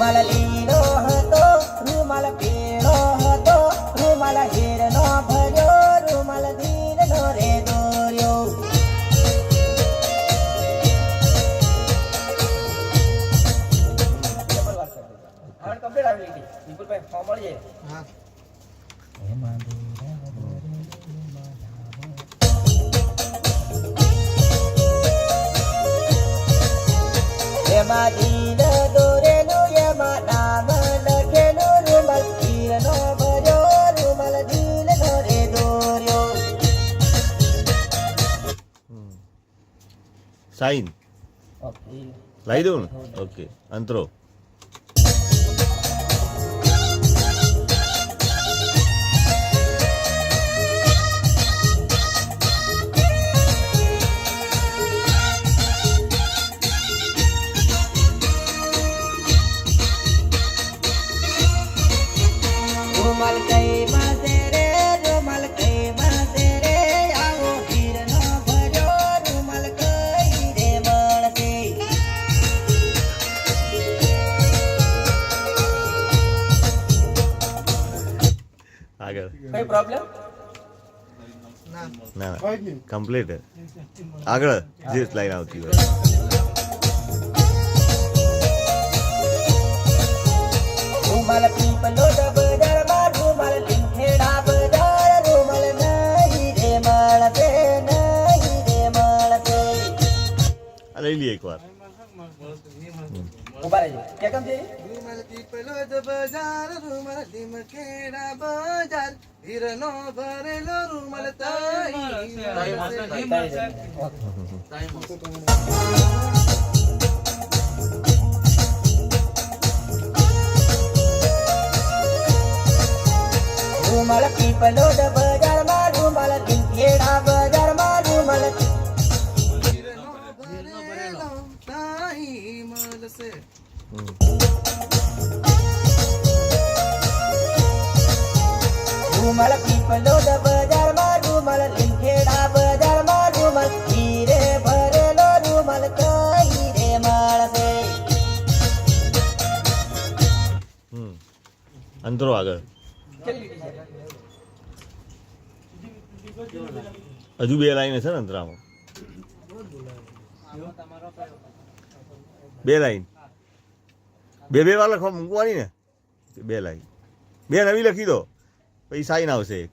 રૂમાલ લીલો હતો રૂમાલ પીળો હતો રૂમાલ હીરનો ભર્યો રૂમાલ ધીરનો રે દોર્યો કમ્પ્લીટ આવી ગઈ વિપુલભાઈ ફોર્મ મળી જાય હા એમાં દિલ દોરેલું એમાં નામ લખેલું રૂમાલ હીરનો ભર્યો રૂમાલ દિલનો રે દોર્યો સાઈન ઓકે લાવી દઉં ને ઓકે અંતરો રૂમાલ કઈ માસે રે રૂમાલ કઈ માસે રે આવો હીરનો ભર્યો રૂમાલ કઈ રે મળશે આગળ કઈ પ્રોબ્લેમ ના ના કમ્પ્લીટ આગળ જે લાઈન આવતી હોય રૂમાલ પીપલો બજારમાં રૂમાલ લીંખેડા બજાર રૂમાલ નહીં રે મળશે આ લઈ લઈએ એકવાર ઉભા રહેજો કે કેમ છે રૂમાલ પીપલો બજાર રૂમાલ લીમખેડા બજાર હીરનો ભરેલો રૂમાલ રૂમાલ પીપલો બજારમાં રૂમાલ લીંખેડા બજારમાં રૂમાલ હીરનો ભરેલો તાઈ મળશે રૂમાલ પીપલો બજારમાં રૂમાલ લીંખેડા બજારમાં રૂમાલ હીરે ભરેલો રૂમાલ કઈ રે મળશે અંતરો આગળ હજુ બે લાઈન છે ને અંતરામાં બે લાઈન બે વાર લખવા મૂકવાની ને બે લાઈન બે નવી લખી દો પછી સાઈન આવશે એક